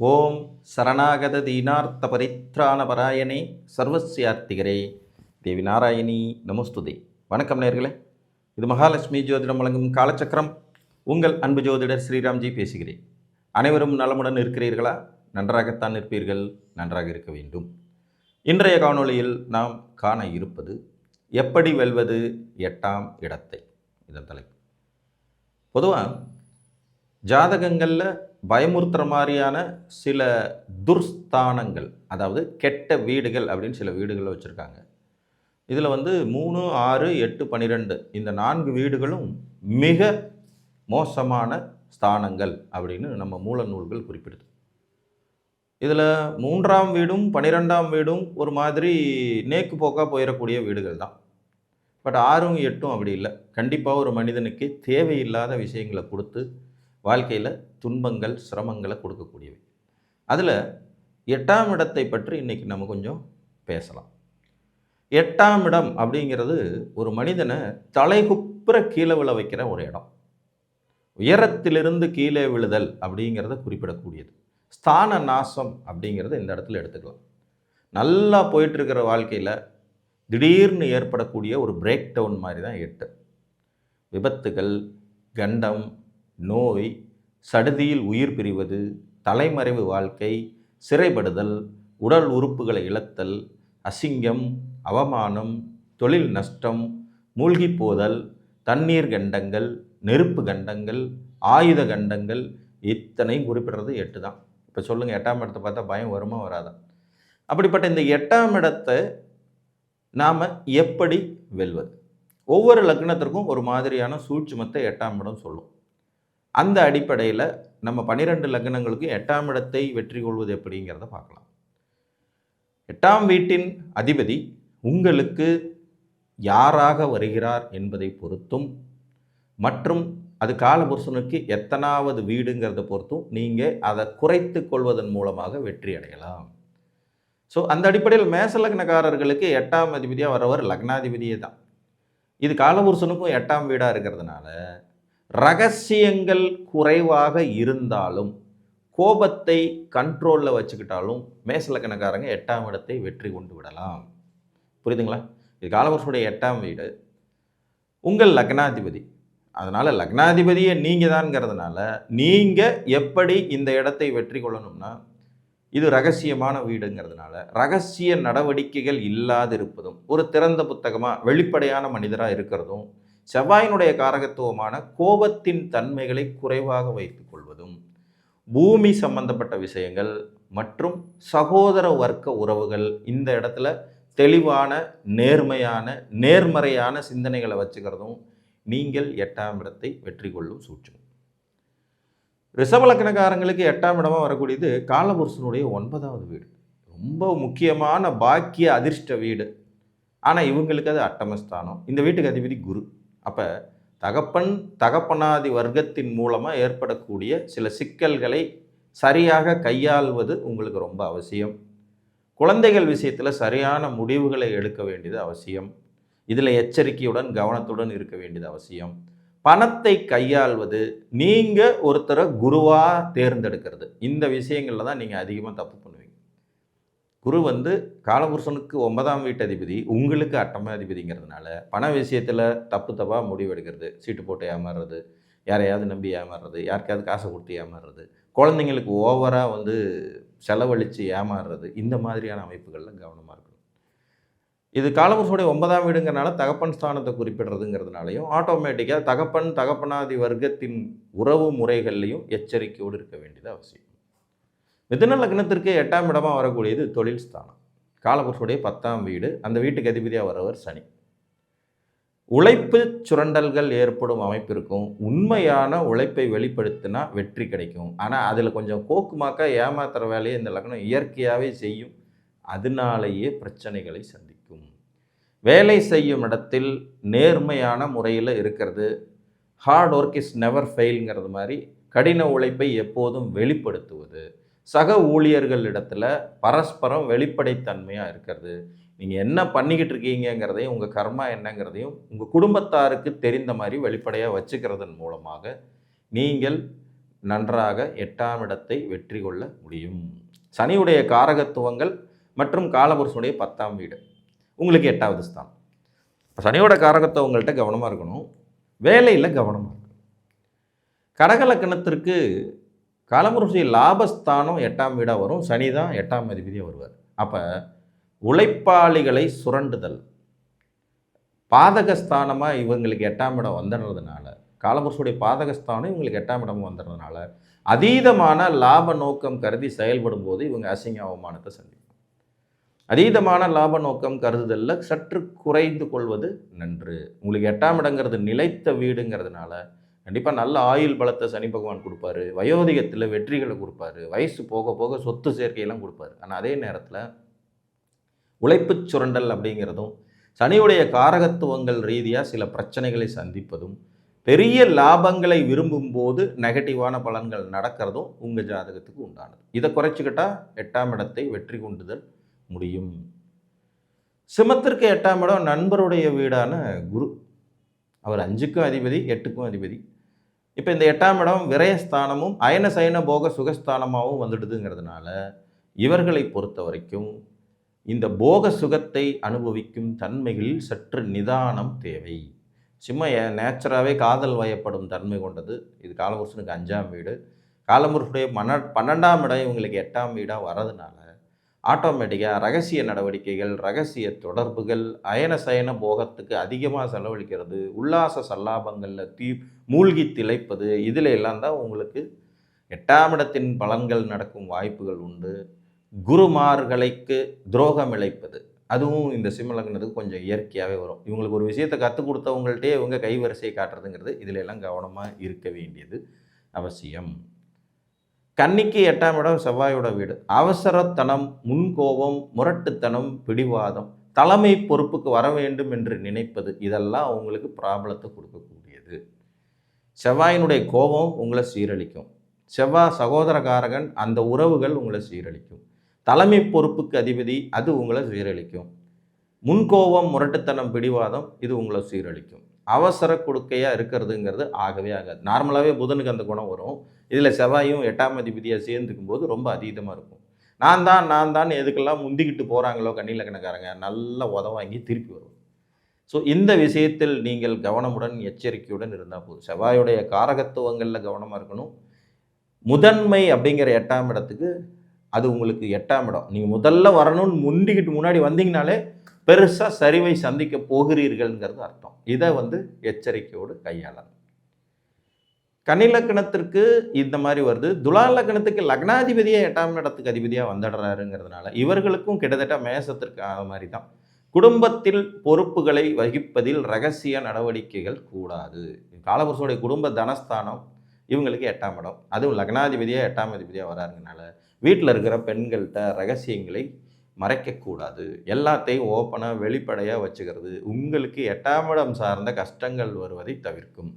ஓம் சரணாகத தீனார்த்த பரித்ராண பராயணே சர்வசியார்த்திகரே தேவி நாராயணி நமஸ்துதே. வணக்கம் நேர்களே, இது மகாலட்சுமி ஜோதிடம் வழங்கும் காலச்சக்கரம். உங்கள் அன்பு ஜோதிடர் ஸ்ரீராம்ஜி பேசுகிறேன். அனைவரும் நலமுடன் இருக்கிறீர்களா? நன்றாகத்தான் இருப்பீர்கள், நன்றாக இருக்க வேண்டும். இன்றைய காணொளியில் நாம் காண இருப்பது எப்படி வெல்வது 8ஆம் இடத்தை. இதன் தலைப்பு. பொதுவாக ஜாதகங்களில் பயமுறுத்துகிற மாதிரியான சில துர்ஸ்தானங்கள், அதாவது கெட்ட வீடுகள் அப்படின்னு சில வீடுகளை வச்சுருக்காங்க. இதில் 3, 6, 8, 12 இந்த 4 வீடுகளும் மிக மோசமான ஸ்தானங்கள் அப்படின்னு நம்ம மூல நூல்கள் குறிப்பிடுது. இதில் 3ஆம் வீடும் 12ஆம் வீடும் ஒரு மாதிரி நேக்கு போக்காக போயிடக்கூடிய வீடுகள் தான். பட் 6ம் 8ம் அப்படி இல்லை. கண்டிப்பாக ஒரு மனிதனுக்கு தேவையில்லாத விஷயங்களை கொடுத்து வாழ்க்கையில் துன்பங்கள் சிரமங்களை கொடுக்கக்கூடியவை. அதில் 8ஆம் இடத்தை பற்றி இன்றைக்கி நம்ம கொஞ்சம் பேசலாம். 8ஆம் இடம் அப்படிங்கிறது ஒரு மனிதனை தலைகுப்புற கீழே விழ வைக்கிற ஒரு இடம். உயரத்திலிருந்து கீழே விழுதல் அப்படிங்கிறத குறிப்பிடக்கூடியது. ஸ்தான நாசம் அப்படிங்கிறத இந்த இடத்துல எடுத்துக்கலாம். நல்லா போயிட்டுருக்கிற வாழ்க்கையில் திடீர்னு ஏற்படக்கூடிய ஒரு பிரேக் டவுன் மாதிரி தான் 8. விபத்துகள், கண்டம், நோய், சடுதியில் உயிர் பிரிவது, தலைமறைவு வாழ்க்கை, சிறைப்படுதல், உடல் உறுப்புகளை இழத்தல், அசிங்கம், அவமானம், தொழில் நஷ்டம், மூழ்கி போதல், தண்ணீர் கண்டங்கள், நெருப்பு கண்டங்கள், ஆயுத கண்டங்கள், இத்தனையும் குறிப்பிடுறது 8 தான். இப்போ சொல்லுங்கள், 8ஆம் இடத்தை பார்த்தா பயம் வருமா வராதா? அப்படிப்பட்ட இந்த 8ஆம் இடத்தை நாம் எப்படி வெல்வது? ஒவ்வொரு லக்னத்திற்கும் ஒரு மாதிரியான சூட்சுமத்தை 8ஆம் இடம் சொல்லும். அந்த அடிப்படையில் நம்ம 12 லக்னங்களுக்கு 8ஆம் இடத்தை வெற்றி கொள்வது எப்படிங்கிறத பார்க்கலாம். 8ஆம் வீட்டின் அதிபதி உங்களுக்கு யாராக வருகிறார் என்பதை பொறுத்தும், மற்றும் அது காலபுருஷனுக்கு எத்தனாவது வீடுங்கிறத பொறுத்தும் நீங்கள் அதை குறைத்து கொள்வதன் மூலமாக வெற்றி அடையலாம். ஸோ அந்த அடிப்படையில் மேச லக்னக்காரர்களுக்கு 8ஆம் அதிபதியாக வரவர் லக்னாதிபதியே தான். இது காலபுருஷனுக்கும் 8ஆம் வீடாக இருக்கிறதுனால ரகசியங்கள் குறைவாக இருந்தாலும், கோபத்தை கண்ட்ரோலில் வச்சுக்கிட்டாலும் மேசலக்கணக்காரங்க 8ஆம் இடத்தை வெற்றி கொண்டு விடலாம். புரியுதுங்களா? இது காலபுருஷனுடைய 8ஆம் வீடு, உங்கள் லக்னாதிபதி. அதனால் லக்னாதிபதியை நீங்கள் தான்ங்கிறதுனால நீங்கள் எப்படி இந்த இடத்தை வெற்றி கொள்ளணும்னா, இது ரகசியமான வீடுங்கிறதுனால ரகசிய நடவடிக்கைகள் இல்லாதிருப்பதும், ஒரு திறந்த புத்தகமாக வெளிப்படையான மனிதராக இருக்கிறதும், செவ்வாயினுடைய காரகத்துவமான கோபத்தின் தன்மைகளை குறைவாக வைத்துக் கொள்வதும், பூமி சம்பந்தப்பட்ட விஷயங்கள் மற்றும் சகோதர வர்க்க உறவுகள் இந்த இடத்துல தெளிவான நேர்மையான நேர்மறையான சிந்தனைகளை வச்சுக்கிறதும் நீங்கள் 8ஆம் இடத்தை வெற்றி கொள்ளும் சூட்சுமம். ரிஷபலக்கணக்காரங்களுக்கு 8ஆம் இடமாக வரக்கூடியது காலபுருஷனுடைய 9வது வீடு. ரொம்ப முக்கியமான பாக்கிய அதிர்ஷ்ட வீடு. ஆனால் இவங்களுக்கு அது அட்டமஸ்தானம். இந்த வீட்டுக்கு அதிபதி குரு. அப்போ தகப்பனாதி வர்க்கத்தின் மூலமாக ஏற்படக்கூடிய சில சிக்கல்களை சரியாக கையாள்வது உங்களுக்கு ரொம்ப அவசியம். குழந்தைகள் விஷயத்தில் சரியான முடிவுகளை எடுக்க வேண்டியது அவசியம். இதில் எச்சரிக்கையுடன் கவனத்துடன் இருக்க வேண்டியது அவசியம். பணத்தை கையாள்வது, நீங்கள் ஒருத்தரை குருவாக தேர்ந்தெடுக்கிறது, இந்த விஷயங்களில் தான் நீங்கள் அதிகமாக தப்பு பண்ணுவீங்க. குரு காலபுருஷனுக்கு 9ஆம் வீட்டு அதிபதி, உங்களுக்கு 8ஆம் அதிபதிங்கிறதுனால பண விஷயத்தில் தப்பாக முடிவெடுக்கிறது, சீட்டு போட்டு ஏமாறுறது, யாரையாவது நம்பி ஏமாறுறது, யாருக்காவது காசை கொடுத்து ஏமாறுறது, குழந்தைங்களுக்கு ஓவராக செலவழித்து ஏமாறுறது, இந்த மாதிரியான அமைப்புகளில் கவனமாக இருக்கணும். இது காலபுருஷனுடைய 9ஆம் வீடுங்கிறனால தகப்பன் ஸ்தானத்தை குறிப்பிடுறதுங்கிறதுனாலையும் ஆட்டோமேட்டிக்காக தகப்பனாதி வர்க்கத்தின் உறவு முறைகள்லையும் எச்சரிக்கையோடு இருக்க வேண்டியது அவசியம். மிதுன லக்னத்திற்கு 8ஆம் இடமாக வரக்கூடியது தொழில் ஸ்தானம். காலபுருஷனுடைய 10ஆம் வீடு. அந்த வீட்டுக்கு அதிபதியாக வரவர் சனி. உழைப்பு சுரண்டல்கள் ஏற்படும் அமைப்பு இருக்கும். உண்மையான உழைப்பை வெளிப்படுத்தினா வெற்றி கிடைக்கும். ஆனால் அதில் கொஞ்சம் கோக்குமாக்க ஏமாத்துற வேலையை இந்த லக்னம் இயற்கையாகவே செய்யும். அதனாலேயே பிரச்சனைகளை சந்திக்கும். வேலை செய்யும் இடத்தில் நேர்மையான முறையில் இருக்கிறது, ஹார்ட் ஒர்க் இஸ் நெவர் ஃபெயில்ங்கிறது மாதிரி கடின உழைப்பை எப்போதும் வெளிப்படுத்துவது, சக ஊழியர்கள் இடத்துல பரஸ்பரம் வெளிப்படைத்தன்மையாக இருக்கிறது, நீங்கள் என்ன பண்ணிக்கிட்டு இருக்கீங்கிறதையும் உங்கள் கர்மா என்னங்கிறதையும் உங்கள் குடும்பத்தாருக்கு தெரிந்த மாதிரி வெளிப்படையாக வச்சுக்கிறதன் மூலமாக நீங்கள் நன்றாக 8ஆம் இடத்தை வெற்றி கொள்ள முடியும். சனியுடைய காரகத்துவங்கள் மற்றும் காலபுருஷனுடைய 10ஆம் வீடு உங்களுக்கு 8வது ஸ்தானம். சனியோட காரகத்துவங்கள்ட்ட கவனமாக இருக்கணும், வேலையில் கவனமாக இருக்கணும். கடகலக்கணத்திற்கு காலபுருஷ லாபஸ்தானம் 8ஆம் வீடாக வரும். சனி தான் 8ஆம் அதிபதியாக வருவார். அப்போ உழைப்பாளிகளை சுரண்டுதல் பாதகஸ்தானமாக இவங்களுக்கு 8ஆம் இடம் வந்துடுறதுனால, காலபுருஷனுடைய பாதகஸ்தானம் இவங்களுக்கு 8ஆம் இடம் வந்துடுறதுனால அதீதமான லாப நோக்கம் கருதி செயல்படும் போது இவங்க அசிங்க அவமானத்தை சந்திப்பாங்க. அதீதமான லாப நோக்கம் கருதுதலில் சற்று குறைந்து கொள்வது நன்று. உங்களுக்கு 8ஆம் இடங்கிறது நிலைத்த வீடுங்கிறதுனால கண்டிப்பாக நல்ல ஆயுள் பலத்தை சனி பகவான் கொடுப்பாரு, வயோதிகத்தில் வெற்றிகளை கொடுப்பாரு, வயசு போக போக சொத்து சேர்க்கையெல்லாம் கொடுப்பாரு. ஆனால் அதே நேரத்தில் உழைப்பு சுரண்டல் அப்படிங்கிறதும் சனியுடைய காரகத்துவங்கள் ரீதியாக சில பிரச்சனைகளை சந்திப்பதும் பெரிய லாபங்களை விரும்பும் போது நெகட்டிவான பலன்கள் நடக்கிறதும் உங்கள் ஜாதகத்துக்கு உண்டானது. இதை குறைச்சிக்கிட்டால் 8ஆம் இடத்தை வெற்றி கொண்டுதல் முடியும். சிம்மத்திற்கு 8ஆம் இடம் நண்பருடைய வீடான குரு. அவர் 5க்கும் அதிபதி, 8க்கும் அதிபதி. இப்போ இந்த 8ஆம் இடம் விரயஸ்தானமும் அயன சயன போக சுகஸ்தானமாகவும் வந்துடுதுங்கிறதுனால இவர்களை பொறுத்த வரைக்கும் இந்த போக சுகத்தை அனுபவிக்கும் தன்மைகளில் சற்று நிதானம் தேவை. சிம்ம நேச்சராகவே காதல் வயப்படும் தன்மை கொண்டது. இது காலபுருஷனுக்கு 5ஆம் வீடு. காலபுருஷனுடைய 12ஆம் இடம் இவங்களுக்கு 8ஆம் வீடாக வரதுனால ஆட்டோமேட்டிக்காக ரகசிய நடவடிக்கைகள், ரகசிய தொடர்புகள், அயன சயன போகத்துக்கு அதிகமாக செலவழிக்கிறது, உல்லாச சல்லாபங்களில் மூழ்கி திளைப்பது, இதில் எல்லாம் தான் உங்களுக்கு 8ஆம் இடத்தின் பலன்கள் நடக்கும் வாய்ப்புகள் உண்டு. குருமார்களுக்கு துரோகம் இழைப்பது அதுவும் இந்த சிம்ம லக்னத்துக்கு கொஞ்சம் இயற்கையாகவே வரும். இவங்களுக்கு ஒரு விஷயத்தை கற்றுக் கொடுத்தவங்கள்ட்டே இவங்க கைவரிசை காட்டுறதுங்கிறது இதில் எல்லாம் கவனமாக இருக்க வேண்டியது அவசியம். கன்னிக்கு 8ஆம் இடம் செவ்வாயோட வீடு. அவசரத்தனம், முன்கோபம், முரட்டுத்தனம், பிடிவாதம், தலைமை பொறுப்புக்கு வர வேண்டும் என்று நினைப்பது இதெல்லாம் உங்களுக்கு ப்ராப்ளத்தை கொடுக்கக்கூடியது. செவ்வாயினுடைய கோபம் உங்களை சீரழிக்கும். செவ்வாய் சகோதரகாரகன், அந்த உறவுகள் உங்களை சீரழிக்கும். தலைமை பொறுப்புக்கு அதிபதி, அது உங்களை சீரழிக்கும். முன்கோபம், முரட்டுத்தனம், பிடிவாதம் இது உங்களை சீரழிக்கும். அவசர கொடுக்கையாக இருக்கிறதுங்கிறது ஆகவே ஆகாது. நார்மலாகவே புதனுக்கு அந்த குணம் வரும். இதில் செவ்வாயும் 8ஆம் அதிபதியாக சேர்ந்துக்கும் போது ரொம்ப அதீதமாக இருக்கும். நான் தான் எதுக்கெல்லாம் முந்திக்கிட்டு போகிறாங்களோ கண்ணிலக்கணக்காரங்க நல்லா உதவாங்கி திருப்பி வரும். ஸோ இந்த விஷயத்தில் நீங்கள் கவனமுடன் எச்சரிக்கையுடன் இருந்தால் போதும். செவ்வாயுடைய காரகத்துவங்களில் கவனமாக இருக்கணும். முதன்மை அப்படிங்கிற 8ஆம் இடத்துக்கு அது உங்களுக்கு 8ஆம் இடம். நீங்கள் முதல்ல வரணும்னு முந்திக்கிட்டு முன்னாடி வந்தீங்கனாலே பெருசாக சரிவை சந்திக்க போகிறீர்கள்ங்கிறது அர்த்தம். இதை எச்சரிக்கையோடு கையாளணும். கன்னிலக்கணத்திற்கு இந்த மாதிரி வருது. துலா லக்னத்துக்கு லக்னாதிபதியே 8ஆம் இடத்துக்கு அதிபதியாக வந்துடுறாருங்கிறதுனால இவர்களுக்கும் கிட்டத்தட்ட மேசத்திற்கு அது மாதிரி தான். குடும்பத்தில் பொறுப்புகளை வகிப்பதில் ரகசிய நடவடிக்கைகள் கூடாது. காலபுருஷனுடைய குடும்ப தனஸ்தானம் இவங்களுக்கு 8ஆம் இடம். அதுவும் லக்னாதிபதியாக 8ஆம் அதிபதியாக வராருங்கனால வீட்டில் இருக்கிற பெண்கள்கிட்ட ரகசியங்களை மறைக்கக்கூடாது. எல்லாத்தையும் ஓப்பனாக வெளிப்படையாக வச்சுக்கிறது உங்களுக்கு 8ஆம் இடம் சார்ந்த கஷ்டங்கள் வருவதை தவிர்க்கும்.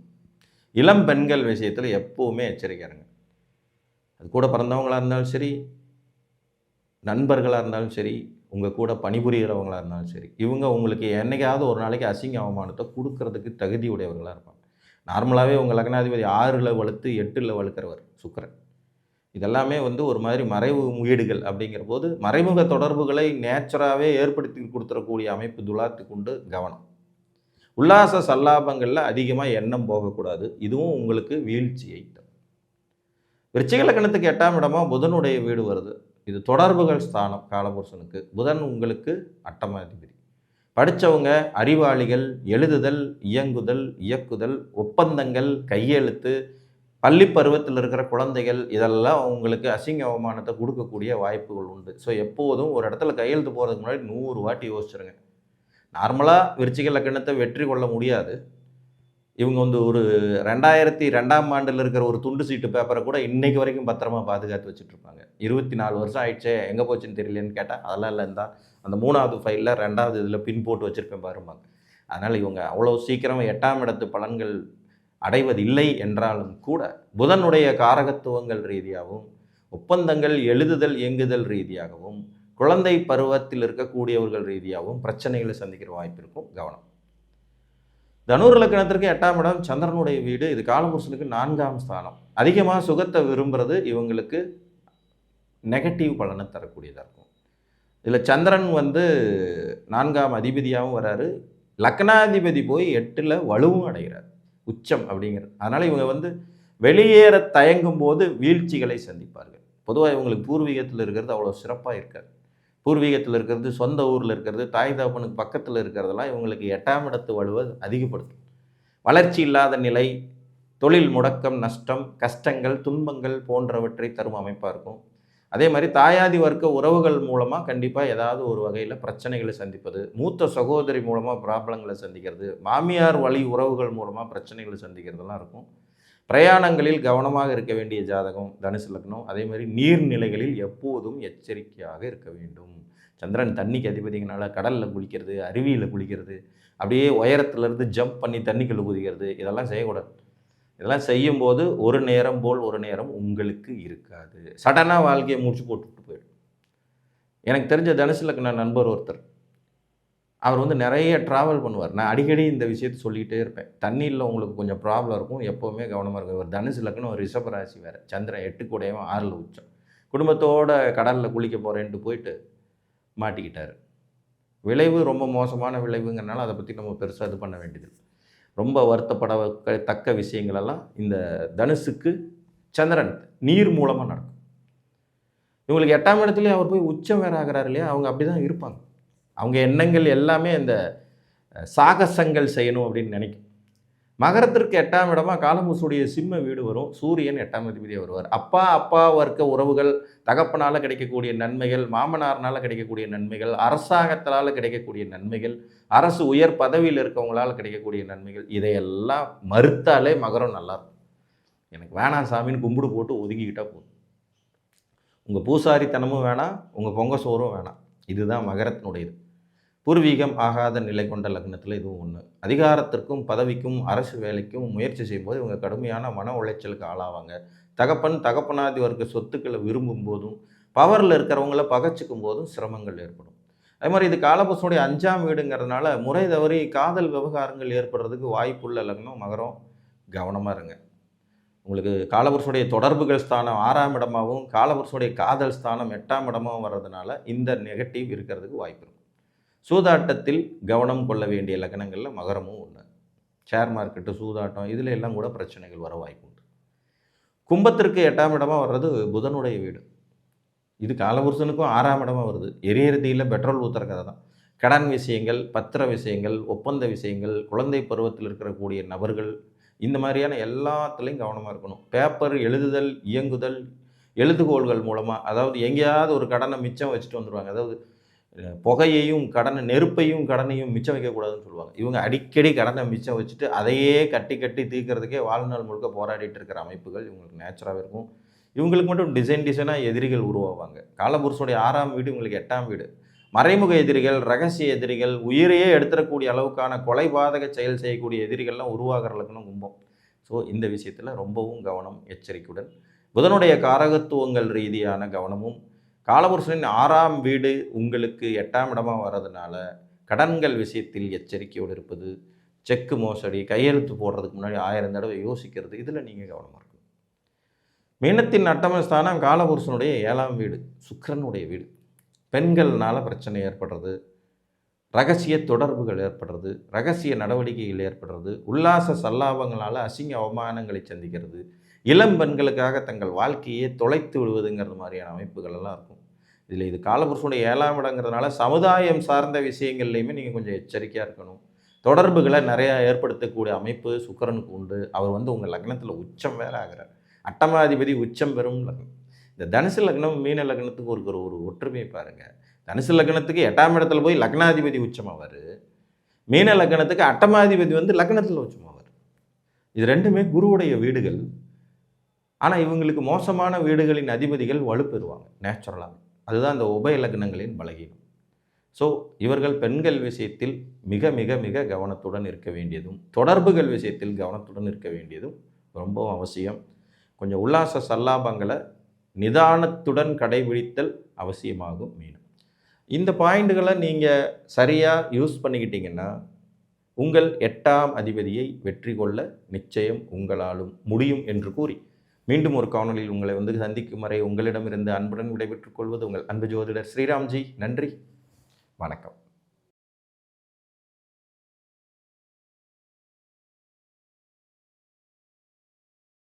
இளம் பெண்கள் விஷயத்தில் எப்போவுமே எச்சரிக்கை இருங்க. அது கூட பிறந்தவங்களாக இருந்தாலும் சரி, நண்பர்களாக இருந்தாலும் சரி, உங்கள் கூட பணிபுரிகிறவங்களாக இருந்தாலும் சரி, இவங்க உங்களுக்கு என்னைக்காவது ஒரு நாளைக்கு அசிங்க அவமானத்தை கொடுக்கறதுக்கு தகுதி உடையவர்களாக இருப்பாங்க. நார்மலாகவே உங்கள் லக்னாதிபதி 6ல் வலுத்து 8ல் வலுக்கிறவர் சுக்கிரன். இதெல்லாமே ஒரு மாதிரி மறைவு வீடுகள் அப்படிங்கிற போது மறைமுக தொடர்புகளை நேச்சராகவே ஏற்படுத்தி கொடுத்துடக்கூடிய அமைப்பு துலாத்துக்கு உண்டு. கவனம். உல்லாச சல்லாபங்களில் அதிகமாக எண்ணம் போகக்கூடாது. இதுவும் உங்களுக்கு வீழ்ச்சியை தரும். விருச்சிக லக்னத்துக்கு 8ஆம் இடமா புதனுடைய வீடு வருது. இது தொடர்புகள் ஸ்தானம். காலபுருஷனுக்கு புதன் உங்களுக்கு 8ஆம் அதிபதி. படித்தவங்க, அறிவாளிகள், எழுதுதல், இயங்குதல், இயக்குதல், ஒப்பந்தங்கள், கையெழுத்து, பள்ளி பருவத்தில் இருக்கிற குழந்தைகள் இதெல்லாம் உங்களுக்கு அசிங்க அவமானத்தை கொடுக்கக்கூடிய வாய்ப்புகள் உண்டு. ஸோ எப்போதும் ஒரு இடத்துல கையெழுத்து போகிறதுக்கு முன்னாடி 100 வாட்டி யோசிச்சுருங்க. நார்மலாக விருச்சிக லக்னத்தை வெற்றி கொள்ள முடியாது. இவங்க ஒரு 2002ஆம் ஆண்டில் இருக்கிற ஒரு துண்டு சீட்டு பேப்பரை கூட இன்றைக்கு வரைக்கும் பத்திரமா பாதுகாத்து வச்சுட்ருப்பாங்க. 24 வருஷம் ஆயிடுச்சே எங்கே போச்சுன்னு தெரியலன்னு கேட்டால் அதெல்லாம் இல்லைன்னா அந்த 3வது ஃபைலில் 2வது இதில் பின் போட்டு வச்சுருப்பேன் பாருப்பாங்க. அதனால் இவங்க அவ்வளோ சீக்கிரம் 8ஆம் இடத்து பலன்கள் அடைவதில்லை என்றாலும் கூட புதனுடைய காரகத்துவங்கள் ரீதியாகவும், ஒப்பந்தங்கள், எழுதுதல், இயங்குதல் ரீதியாகவும், குழந்தை பருவத்தில் இருக்கக்கூடியவர்கள் ரீதியாகவும் பிரச்சனைகளை சந்திக்கிற வாய்ப்பு இருக்கும். கவனம். தனுர் லக்னத்திற்கு 8ஆம் இடம் சந்திரனுடைய வீடு. இது காலபுருஷனுக்கு 4ஆம் ஸ்தானம். அதிகமாக சுகத்தை விரும்புறது இவங்களுக்கு நெகட்டிவ் பலனை தரக்கூடியதாக இருக்கும். இதில் சந்திரன் 4ஆம் அதிபதியாகவும் வராரு, லக்னாதிபதி போய் 8ல் வலுவும் அடைகிறார், உச்சம் அப்படிங்கிறது. அதனால் இவங்க வெளியேற தயங்கும் போது வீழ்ச்சிகளை சந்திப்பார்கள். பொதுவாக இவங்களுக்கு பூர்வீகத்தில் இருக்கிறது அவ்வளோ சிறப்பாக இருக்காது. பூர்வீகத்தில் இருக்கிறது, சொந்த ஊரில் இருக்கிறது, தாய் தகப்பனுக்கு பக்கத்தில் இருக்கிறதெல்லாம் இவங்களுக்கு 8ஆம் இடத்து வலுவை அதிகப்படுத்தும். வளர்ச்சி இல்லாத நிலை, தொழில் முடக்கம், நஷ்டம், கஷ்டங்கள், துன்பங்கள் போன்றவற்றை தரும் அமைப்பாக இருக்கும். அதே மாதிரி தாயாதி வர்க்க உறவுகள் மூலமாக கண்டிப்பாக ஏதாவது ஒரு வகையில் பிரச்சனைகளை சந்திப்பது, மூத்த சகோதரி மூலமாக ப்ராப்ளங்களை சந்திக்கிறது, மாமியார் வழி உறவுகள் மூலமாக பிரச்சனைகளை சந்திக்கிறதுலாம் இருக்கும். பிரயாணங்களில் கவனமாக இருக்க வேண்டிய ஜாதகம் தனுசு லக்னம். அதே மாதிரி நீர்நிலைகளில் எப்போதும் எச்சரிக்கையாக இருக்க வேண்டும். சந்திரன் தண்ணிக்கு அதிபதிங்கனால கடலில் குளிக்கிறது, அருவியில் குளிக்கிறது, அப்படியே உயரத்துலேருந்து ஜம்ப் பண்ணி தண்ணிக்குள்ளே குதிக்கிறது, இதெல்லாம் செய்யக்கூடாது. இதெல்லாம் செய்யும்போது ஒரு நேரம் போல் ஒரு நேரம் உங்களுக்கு இருக்காது. சடனாக வாழ்க்கையை முடிச்சு போட்டுவிட்டு போயிடும். எனக்கு தெரிஞ்ச தனுசு லக்ன நண்பர் ஒருத்தர், அவர் நிறைய ட்ராவல் பண்ணுவார். நான் அடிக்கடி இந்த விஷயத்தை சொல்லிகிட்டே இருப்பேன். தண்ணியில் உங்களுக்கு கொஞ்சம் ப்ராப்ளம் இருக்கும், எப்போவுமே கவனமாக இருக்கும். ஒரு தனுசு லக்னம், ஒரு ரிஷபராசி வேறு, சந்திரன் 8 கூடையவன் 6ல் உச்சம். குடும்பத்தோடு கடலில் குளிக்க போகிறேன்ட்டு போயிட்டு மாட்டிக்கிட்டார். விளைவு ரொம்ப மோசமான விளைவுங்கிறனால அதை பற்றி நம்ம பெருசாக இது பண்ண வேண்டியது. ரொம்ப வருத்தப்படத்தக்க விஷயங்களெல்லாம் இந்த தனுசுக்கு சந்திரன் நீர் மூலமாக நடக்கும். இவங்களுக்கு 8ஆம் இடத்துலேயே அவர் போய் உச்சம் வேறு ஆகிறார் இல்லையா, அவங்க அப்படி தான் இருப்பாங்க. அவங்க எண்ணங்கள் எல்லாமே இந்த சாகசங்கள் செய்யணும் அப்படின்னு நினைக்கும். மகரத்திற்கு 8ஆம் இடமா காலபுருஷனுடைய சிம்ம வீடு வரும். சூரியன் 8ஆம் அதிபதியாக வருவார். அப்பா வர்க்க உறவுகள், தகப்பனால் கிடைக்கக்கூடிய நன்மைகள், மாமனார்னால் கிடைக்கக்கூடிய நன்மைகள், அரசாங்கத்தால் கிடைக்கக்கூடிய நன்மைகள், அரசு உயர் பதவியில் இருக்கவங்களால் கிடைக்கக்கூடிய நன்மைகள், இதையெல்லாம் மறுத்தாலே மகரம் நல்லாயிருக்கும். எனக்கு வேணாம் சாமின்னு கும்பிடு போட்டு ஒதுங்கிக்கிட்டால் போதும். உங்கள் பூசாரித்தனமும் வேணாம், உங்கள் பொங்க சோறும் வேணாம். இதுதான் மகரத்தினுடையது. பூர்வீகம் ஆகாத நிலை கொண்ட லக்னத்தில் இதுவும் ஒன்று. அதிகாரத்திற்கும் பதவிக்கும் அரசு வேலைக்கும் முயற்சி செய்யும்போது இவங்க கடுமையான மன உளைச்சலுக்கு ஆளாவாங்க. தகப்பனாதி வர்க்க சொத்துக்களை விரும்பும் போதும், பவரில் இருக்கிறவங்கள பகச்சிக்கும் போதும் சிரமங்கள் ஏற்படும். அதே மாதிரி இது காலபுருஷனுடைய 5ஆம் வீடுங்கிறதுனால முறை தவறி காதல் விவகாரங்கள் ஏற்படுறதுக்கு வாய்ப்புள்ள லக்னம் மகரம். கவனமாக இருங்க. உங்களுக்கு காலபுருஷனுடைய தொடர்புகள் ஸ்தானம் 6ஆம் இடமாகவும், காலபுருஷனுடைய காதல் ஸ்தானம் 8ஆம் இடமாகவும் வர்றதுனால இந்த நெகட்டிவ் இருக்கிறதுக்கு வாய்ப்பு இருக்கும். சூதாட்டத்தில் கவனம் கொள்ள வேண்டிய லக்னங்களில் மகரமும் ஒன்று. ஷேர் மார்க்கெட்டு, சூதாட்டம், இதில் எல்லாம் கூட பிரச்சனைகள் வர வாய்ப்பு உண்டு. கும்பத்திற்கு 8ஆம் இடமாக வர்றது புதனுடைய வீடு. இது காலபுருஷனுக்கும் 6ஆம் இடமாக வருது. எரியறதியில் பெட்ரோல் ஊற்றுற கதை தான். கடன் விஷயங்கள், பத்திர விஷயங்கள், ஒப்பந்த விஷயங்கள், குழந்தை பருவத்தில் இருக்கக்கூடிய நபர்கள், இந்த மாதிரியான எல்லாத்துலேயும் கவனமாக இருக்கணும். பேப்பர் எழுதுதல், இயங்குதல், எழுதுகோள்கள் மூலமாக, அதாவது எங்கேயாவது ஒரு கடனை மிச்சம் வச்சுட்டு வந்துடுவாங்க. அதாவது புகையையும் நெருப்பையும் கடனையும் மிச்சம் வைக்கக்கூடாதுன்னு சொல்லுவாங்க. இவங்க அடிக்கடி கடனை மிச்சம் வச்சுட்டு அதையே கட்டி தீர்க்கறதுக்கே வாழ்நாள் முழுக்க போராடிட்டு இருக்கிற அமைப்புகள் இவங்களுக்கு நேச்சராகவே இருக்கும். இவங்களுக்கு மட்டும் டிசைனாக எதிரிகள் உருவாவாங்க. காலபுருஷனுடைய 6ஆம் வீடு இவங்களுக்கு 8ஆம் வீடு. மறைமுக எதிரிகள், ரகசிய எதிரிகள், உயிரையே எடுத்துடக்கூடிய அளவுக்கான கொலைபாதக செயல் செய்யக்கூடிய எதிரிகள்லாம் உருவாகிறதுக்குன்னு கும்பம். ஸோ இந்த விஷயத்தில் ரொம்பவும் கவனம், எச்சரிக்கையுடன். புதனுடைய காரகத்துவங்கள் ரீதியான கவனமும், காலபுருஷனின் 6ஆம் வீடு உங்களுக்கு 8ஆம் இடமாக வர்றதுனால கடன்கள் விஷயத்தில் எச்சரிக்கையோடு இருப்பது, செக்கு மோசடி, கையெழுத்து போடுறதுக்கு முன்னாடி 1000 தடவை யோசிக்கிறது, இதில் நீங்கள் கவனமாக இருக்கணும். மீனத்தின் அட்டமஸ்தானம் காலபுருஷனுடைய 7ஆம் வீடு, சுக்கிரனுடைய வீடு. பெண்கள்னால பிரச்சனை ஏற்படுறது, ரகசிய தொடர்புகள் ஏற்படுறது, ரகசிய நடவடிக்கைகள் ஏற்படுறது, உல்லாச சல்லாபங்களால் அசிங்க அவமானங்களை சந்திக்கிறது, இளம் பெண்களுக்காக தங்கள் வாழ்க்கையை தொலைத்து விடுவதுங்கிறது மாதிரியான அமைப்புகள் எல்லாம் இருக்கும். இதில் இது காலபுருஷனுடைய 7ஆம் இடங்கிறதுனால சமுதாயம் சார்ந்த விஷயங்கள்லையுமே நீங்கள் கொஞ்சம் எச்சரிக்கையாக இருக்கணும். தொடர்புகளை நிறையா ஏற்படுத்தக்கூடிய அமைப்பு சுக்கிரனுக்கு உண்டு. அவர் உங்கள் லக்னத்தில் உச்சம் வேறு ஆகிறார். அட்டமாதிபதி உச்சம் பெறும் லக்னம். இந்த தனுசு லக்னம் மீன லக்னத்துக்கு ஒரு ஒற்றுமையை பாருங்கள். தனுசு லக்னத்துக்கு 8ஆம் இடத்துல போய் லக்னாதிபதி உச்சமாவார். மீன லக்னத்துக்கு அட்டமாதிபதி லக்னத்தில் உச்சமாவார். இது ரெண்டுமே குருவுடைய வீடுகள். ஆனால் இவங்களுக்கு மோசமான வீடுகளின் அதிபதிகள் வலுப்பெறுவாங்க நேச்சுரலாக. அதுதான் இந்த உபய லக்னங்களின் பலகீனம். ஸோ இவர்கள் பெண்கள் விஷயத்தில் மிக மிக மிக கவனத்துடன் இருக்க வேண்டியதும், தொடர்புகள் விஷயத்தில் கவனத்துடன் இருக்க வேண்டியதும் ரொம்ப அவசியம். கொஞ்சம் உல்லாச சல்லாபங்களை நிதானத்துடன் கடைபிடித்தல் அவசியமாகும். மீண்டும் இந்த பாயிண்ட்டுகளை நீங்கள் சரியாக யூஸ் பண்ணிக்கிட்டீங்கன்னா உங்கள் 8ஆம் அதிபதியை வெற்றி கொள்ள நிச்சயம் உங்களாலும் முடியும் என்று கூறி மீண்டும் ஒரு காணொலியில் உங்களை சந்திக்கும் வரை உங்களிடமிருந்து அன்புடன் விடைபெற்றுக் கொள்வது உங்கள் அன்பு ஜோதிடர் ஸ்ரீராம்ஜி. நன்றி, வணக்கம்.